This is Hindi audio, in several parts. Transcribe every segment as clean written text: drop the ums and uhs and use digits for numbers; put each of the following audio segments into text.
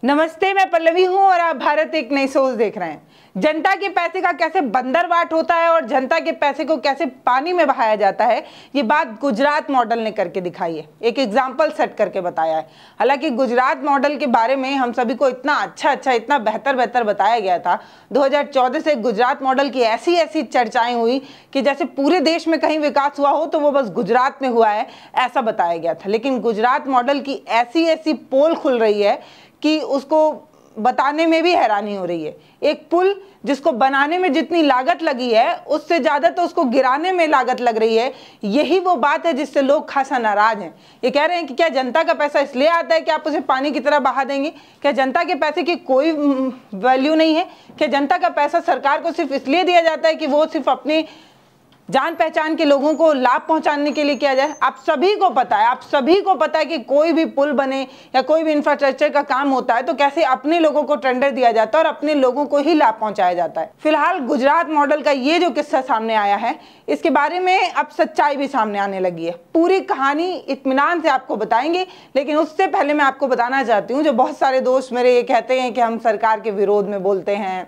नमस्ते, मैं पल्लवी हूं और आप भारत एक नई सोच देख रहे हैं। जनता के पैसे का कैसे बंदरबाट होता है और जनता के पैसे को कैसे पानी में बहाया जाता है, ये बात गुजरात मॉडल ने करके दिखाई है। एक एग्जाम्पल सेट करके बताया है। हालांकि गुजरात मॉडल के बारे में हम सभी को इतना अच्छा इतना बेहतर बताया गया था। 2014 से गुजरात मॉडल की ऐसी चर्चाएं हुई कि जैसे पूरे देश में कहीं विकास हुआ हो तो वो बस गुजरात में हुआ है, ऐसा बताया गया था। लेकिन गुजरात मॉडल की ऐसी पोल खुल रही है कि उसको बताने में भी हैरानी हो रही है। एक पुल जिसको बनाने में जितनी लागत लगी है उससे ज्यादा तो उसको गिराने में लागत लग रही है। यही वो बात है जिससे लोग खासा नाराज हैं। ये कह रहे हैं कि क्या जनता का पैसा इसलिए आता है कि आप उसे पानी की तरह बहा देंगे? क्या जनता के पैसे की कोई वैल्यू नहीं है? क्या जनता का पैसा सरकार को सिर्फ इसलिए दिया जाता है कि वो सिर्फ अपने जान पहचान के लोगों को लाभ पहुंचाने के लिए किया जाए? आप सभी को पता है कि कोई भी पुल बने या कोई भी इंफ्रास्ट्रक्चर का काम होता है तो कैसे अपने लोगों को टेंडर दिया जाता है और अपने लोगों को ही लाभ पहुंचाया जाता है। फिलहाल गुजरात मॉडल का ये जो किस्सा सामने आया है, इसके बारे में अब सच्चाई भी सामने आने लगी है। पूरी कहानी इत्मीनान से आपको बताएंगे, लेकिन उससे पहले मैं आपको बताना चाहती हूँ, जो बहुत सारे दोस्त मेरे ये कहते हैं कि हम सरकार के विरोध में बोलते हैं,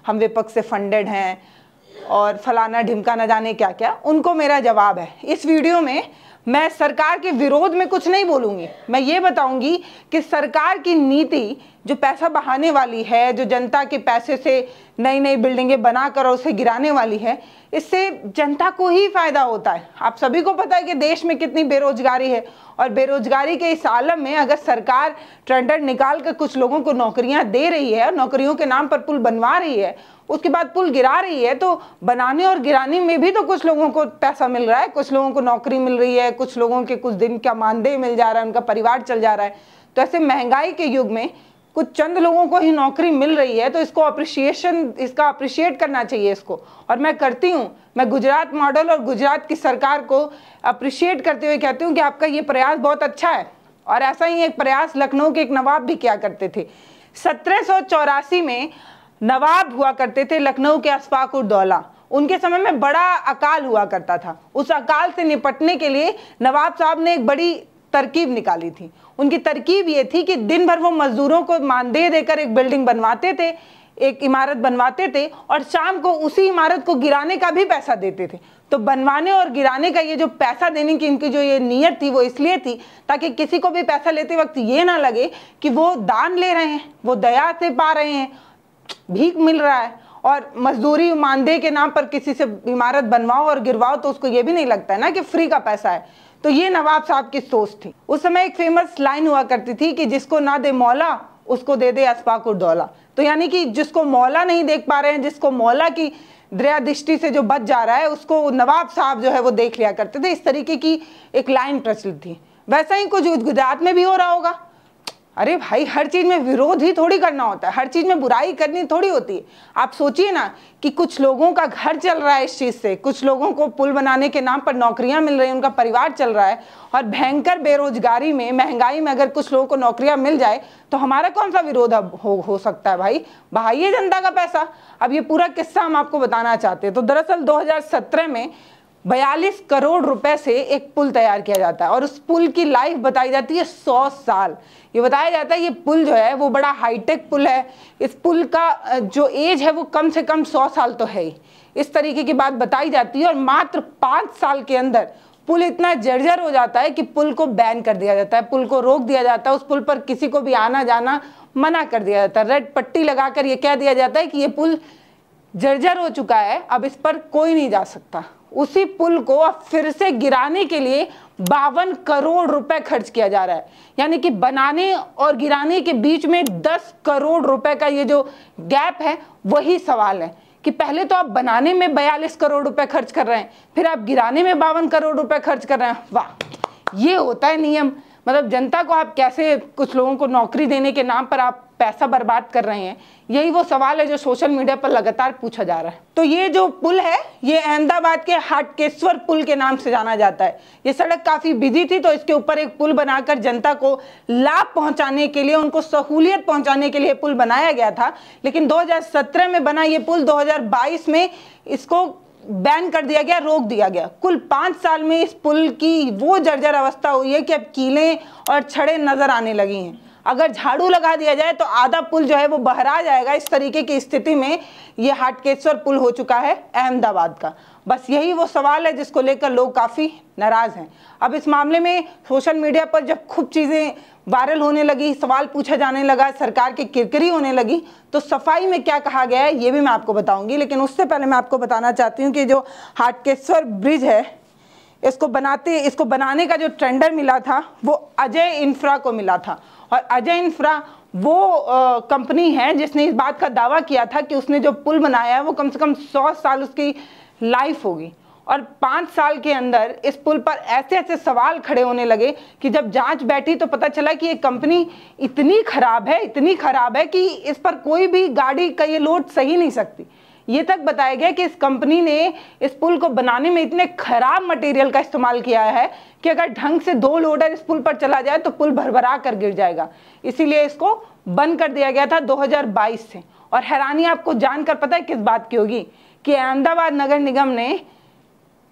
हम विपक्ष से फंडेड हैं और फलाना ढिमका न जाने क्या क्या, उनको मेरा जवाब है। इस वीडियो में मैं सरकार के विरोध में कुछ नहीं बोलूंगी। मैं ये बताऊंगी कि सरकार की नीति जो पैसा बहाने वाली है, जो जनता के पैसे से नई बिल्डिंगें बनाकर उसे गिराने वाली है, इससे जनता को ही फायदा होता है। आप सभी को पता है कि देश में कितनी बेरोजगारी है और बेरोजगारी के इस आलम में अगर सरकार टेंडर निकाल कर कुछ लोगों को नौकरियां दे रही है और नौकरियों के नाम पर पुल बनवा रही है, उसके बाद पुल गिरा रही है, तो बनाने और गिराने में भी तो कुछ लोगों को पैसा मिल रहा है, कुछ लोगों को नौकरी मिल रही है, कुछ लोगों के कुछ दिन का मानदेय मिल जा रहा है, उनका परिवार चल जा रहा है। तो ऐसे महंगाई के युग में कुछ चंद लोगों को ही नौकरी मिल रही है, तो इसका अप्रिशिएट करना चाहिए इसको, और मैं करती हूँ। मैं गुजरात मॉडल और गुजरात की सरकार को अप्रिशिएट करते हुए कहती हूँ कि आपका ये प्रयास बहुत अच्छा है। और ऐसा ही एक प्रयास लखनऊ के एक नवाब भी किया करते थे। 1784 में नवाब हुआ करते थे लखनऊ के अशफाक उद दौला। उनके समय में बड़ा अकाल हुआ करता था। उस अकाल से निपटने के लिए नवाब साहब ने एक बड़ी तरकीब निकाली थी। उनकी तरकीब ये थी कि दिन भर वो मजदूरों को मानदेय देकर एक बिल्डिंग बनवाते थे, एक इमारत बनवाते थे, और शाम को उसी इमारत को गिराने का भी पैसा देते थे। तो बनवाने और गिराने का ये जो पैसा देने की इनकी जो ये नीयत थी वो इसलिए थी ताकि किसी को भी पैसा लेते वक्त ये ना लगे कि वो दान ले रहे हैं, वो दया से पा रहे हैं, भीख मिल रहा है। और मजदूरी मानदेय के नाम पर किसी से इमारत बनवाओ और गिरवाओ तो उसको ये भी नहीं लगता है ना कि फ्री का पैसा है। तो ये नवाब साहब की सोच थी। उस समय एक फेमस लाइन हुआ करती थी कि जिसको ना दे मौला उसको दे दे अशफाक उद दौला। तो यानी कि जिसको मौला नहीं देख पा रहे हैं, जिसको मौला की दया दृष्टि से जो बच जा रहा है, उसको नवाब साहब जो है वो देख लिया करते थे। इस तरीके की एक लाइन प्रचलित थी। वैसा ही कुछ गुजरात में भी हो रहा होगा। अरे भाई, हर चीज में विरोध ही थोड़ी करना होता है, हर चीज में बुराई करनी थोड़ी होती है। आप सोचिए ना कि कुछ लोगों का घर चल रहा है इस चीज से, कुछ लोगों को पुल बनाने के नाम पर नौकरियां मिल रही हैं, उनका परिवार चल रहा है, और भयंकर बेरोजगारी में, महंगाई में अगर कुछ लोगों को नौकरियां मिल जाए तो हमारा कौन सा विरोध अब हो सकता है? भाई, बहाइए जनता का पैसा। अब ये पूरा किस्सा हम आपको बताना चाहते हैं। तो दरअसल 2017 में 42 करोड़ रुपए से एक पुल तैयार किया जाता है और उस पुल की लाइफ बताई जाती है 100 साल। ये बताया जाता है ये पुल जो है वो बड़ा हाईटेक पुल है। इस पुल का जो एज है वो कम से कम 100 साल तो है ही। इस तरीके की बात बताई जाती है और मात्र 5 साल के अंदर पुल इतना जर्जर हो जाता है कि पुल को बैन कर दिया जाता है, पुल को रोक दिया जाता है। उस पुल पर किसी को भी आना जाना मना कर दिया जाता है। रेड पट्टी लगाकर ये कह दिया जाता है कि ये पुल जर्जर हो चुका है, अब इस पर कोई नहीं जा सकता। उसी पुल को अब फिर से गिराने के लिए 52 करोड़ रुपए खर्च किया जा रहा है। यानी कि बनाने और गिराने के बीच में 10 करोड़ रुपए का ये जो गैप है वही सवाल है कि पहले तो आप बनाने में 42 करोड़ रुपए खर्च कर रहे हैं, फिर आप गिराने में 52 करोड़ रुपए खर्च कर रहे हैं। वाह, ये होता है नियम। मतलब जनता को आप कैसे, कुछ लोगों को नौकरी देने के नाम पर आप पैसा बर्बाद कर रहे हैं, यही वो सवाल है जो सोशल मीडिया पर लगातार पूछा जा रहा है। तो ये जो पुल है ये अहमदाबाद के हाटकेश्वर पुल के नाम से जाना जाता है। ये सड़क काफी बिजी थी तो इसके ऊपर एक पुल बनाकर जनता को लाभ पहुंचाने के लिए, उनको सहूलियत पहुंचाने के लिए पुल बनाया गया था। लेकिन 2017 में बना ये पुल 2022 में इसको बैन कर दिया गया, रोक दिया गया। कुल 5 साल में इस पुल की वो जर्जर अवस्था हुई है कि अब कीलें और छड़ें नजर आने लगी हैं। अगर झाड़ू लगा दिया जाए तो आधा पुल जो है वो बहरा जाएगा। इस तरीके की स्थिति में ये हाटकेश्वर पुल हो चुका है अहमदाबाद का। बस यही वो सवाल है जिसको लेकर लोग काफ़ी नाराज़ हैं। अब इस मामले में सोशल मीडिया पर जब खूब चीज़ें वायरल होने लगी, सवाल पूछा जाने लगा, सरकार की किरकिरी होने लगी, तो सफाई में क्या कहा गया है ये भी मैं आपको बताऊंगी। लेकिन उससे पहले मैं आपको बताना चाहती हूँ कि जो हाटकेश्वर ब्रिज है, इसको बनाने का जो टेंडर मिला था वो अजय इंफ्रा को मिला था। और अजय इंफ्रा वो कंपनी है जिसने इस बात का दावा किया था कि उसने जो पुल बनाया है वो कम से कम 100 साल उसकी लाइफ होगी। और 5 साल के अंदर इस पुल पर ऐसे ऐसे सवाल खड़े होने लगे कि जब जांच बैठी तो पता चला कि ये कंपनी इतनी खराब है कि इस पर कोई भी गाड़ी का ये लोड सही नहीं सकती। ये तक बताया गया कि इस कंपनी ने इस पुल को बनाने में इतने खराब मटेरियल का इस्तेमाल किया है कि अगर ढंग से 2 लोडर इस पुल पर चला जाए तो पुल भरभरा कर गिर जाएगा। इसीलिए इसको बंद कर दिया गया था 2022 से। और हैरानी आपको जानकर पता है किस बात की होगी कि अहमदाबाद नगर निगम ने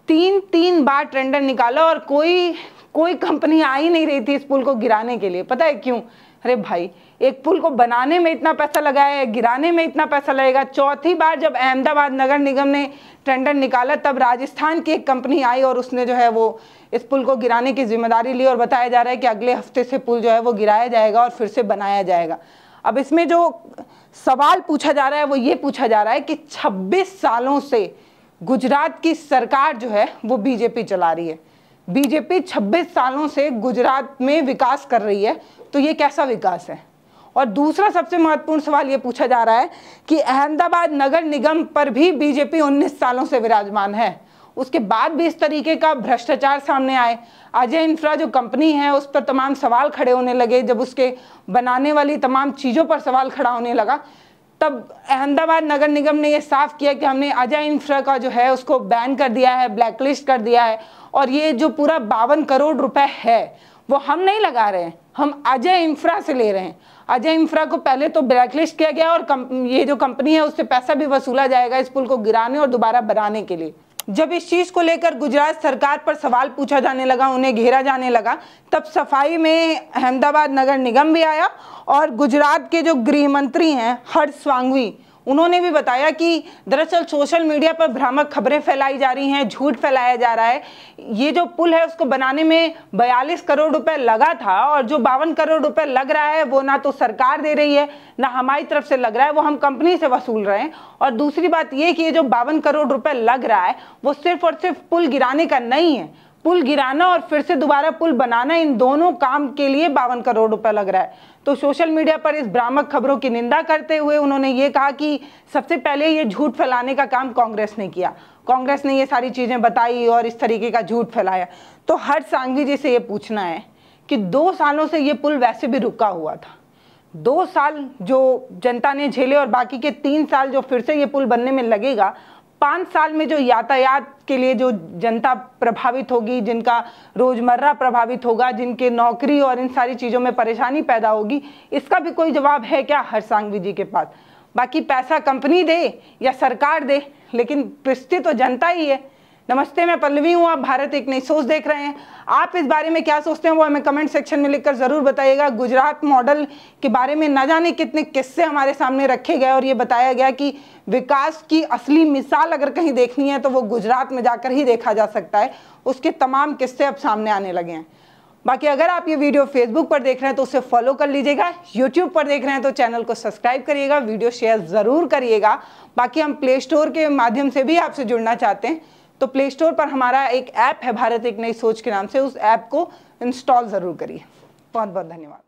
3 बार टेंडर निकाला और कोई कंपनी आ ही नहीं रही थी इस पुल को गिराने के लिए। पता है क्यों? अरे भाई, एक पुल को बनाने में इतना पैसा लगाया है, गिराने में इतना पैसा लगेगा। चौथी बार जब अहमदाबाद नगर निगम ने टेंडर निकाला तब राजस्थान की एक कंपनी आई और उसने जो है वो इस पुल को गिराने की जिम्मेदारी ली। और बताया जा रहा है कि अगले हफ्ते से पुल जो है वो गिराया जाएगा और फिर से बनाया जाएगा। अब इसमें जो सवाल पूछा जा रहा है वो ये पूछा जा रहा है कि 26 सालों से गुजरात की सरकार जो है वो बीजेपी चला रही है। बीजेपी 26 सालों से गुजरात में विकास कर रही है, तो ये कैसा विकास है? और दूसरा सबसे महत्वपूर्ण सवाल ये पूछा जा रहा है कि अहमदाबाद नगर निगम पर भी बीजेपी 19 सालों से विराजमान है, उसके बाद भी इस तरीके का भ्रष्टाचार सामने आए। अजय इंफ्रा जो कंपनी है उस पर तमाम सवाल खड़े होने लगे। जब उसके बनाने वाली तमाम चीज़ों पर सवाल खड़ा होने लगा तब अहमदाबाद नगर निगम ने यह साफ किया कि हमने अजय इंफ्रा का जो है उसको बैन कर दिया है, ब्लैकलिस्ट कर दिया है। और ये जो पूरा 52 करोड़ रुपए है वो हम नहीं लगा रहे हैं, हम अजय इंफ्रा से ले रहे हैं। अजय इंफ्रा को पहले तो ब्लैकलिस्ट किया गया और ये जो कंपनी है उससे पैसा भी वसूला जाएगा इस पुल को गिराने और दोबारा बनाने के लिए। जब इस चीज़ को लेकर गुजरात सरकार पर सवाल पूछा जाने लगा, उन्हें घेरा जाने लगा, तब सफाई में अहमदाबाद नगर निगम भी आया। और गुजरात के जो गृह मंत्री हैं हर्ष सांघवी, उन्होंने भी बताया कि दरअसल सोशल मीडिया पर भ्रामक खबरें फैलाई जा रही हैं, झूठ फैलाया जा रहा है। ये जो पुल है उसको बनाने में 42 करोड़ रुपए लगा था और जो 52 करोड़ रुपए लग रहा है वो ना तो सरकार दे रही है ना हमारी तरफ से लग रहा है, वो हम कंपनी से वसूल रहे हैं। और दूसरी बात ये कि ये जो 52 करोड़ रुपए लग रहा है वो सिर्फ और सिर्फ पुल गिराने का नहीं है। पुल गिराना और फिर से दोबारा पुल बनाना, इन दोनों काम के लिए 52 करोड़ रुपए लग रहा है। तो सोशल मीडिया पर इस भ्रामक खबरों की निंदा करते हुए उन्होंने ये कहा कि सबसे पहले ये झूठ फैलाने का काम कांग्रेस ने किया, कांग्रेस ने ये सारी चीज़ें बताई और इस तरीके का झूठ फैलाया। तो हर्ष सांघवी जी से ये पूछना है कि 2 सालों से ये पुल वैसे भी रुका हुआ था, 2 साल जो जनता ने झेले और बाकी के 3 साल जो फिर से ये पुल बनने में लगेगा, 5 साल में जो यातायात के लिए जो जनता प्रभावित होगी, जिनका रोजमर्रा प्रभावित होगा, जिनके नौकरी और इन सारी चीज़ों में परेशानी पैदा होगी, इसका भी कोई जवाब है क्या हर्ष सांघवी जी के पास? बाकी पैसा कंपनी दे या सरकार दे, लेकिन पृष्ठ तो जनता ही है। नमस्ते, मैं पल्लवी हूँ, आप भारत एक नई सोच देख रहे हैं। आप इस बारे में क्या सोचते हैं वो हमें कमेंट सेक्शन में लिखकर ज़रूर बताइएगा। गुजरात मॉडल के बारे में न जाने कितने किस्से हमारे सामने रखे गए और ये बताया गया कि विकास की असली मिसाल अगर कहीं देखनी है तो वो गुजरात में जाकर ही देखा जा सकता है। उसके तमाम किस्से अब सामने आने लगे हैं। बाकी अगर आप ये वीडियो फेसबुक पर देख रहे हैं तो उसे फॉलो कर लीजिएगा, यूट्यूब पर देख रहे हैं तो चैनल को सब्सक्राइब करिएगा, वीडियो शेयर ज़रूर करिएगा। बाकी हम प्ले स्टोर के माध्यम से भी आपसे जुड़ना चाहते हैं तो प्ले स्टोर पर हमारा एक ऐप है भारत एक नई सोच के नाम से, उस ऐप को इंस्टॉल ज़रूर करिए। बहुत बहुत धन्यवाद।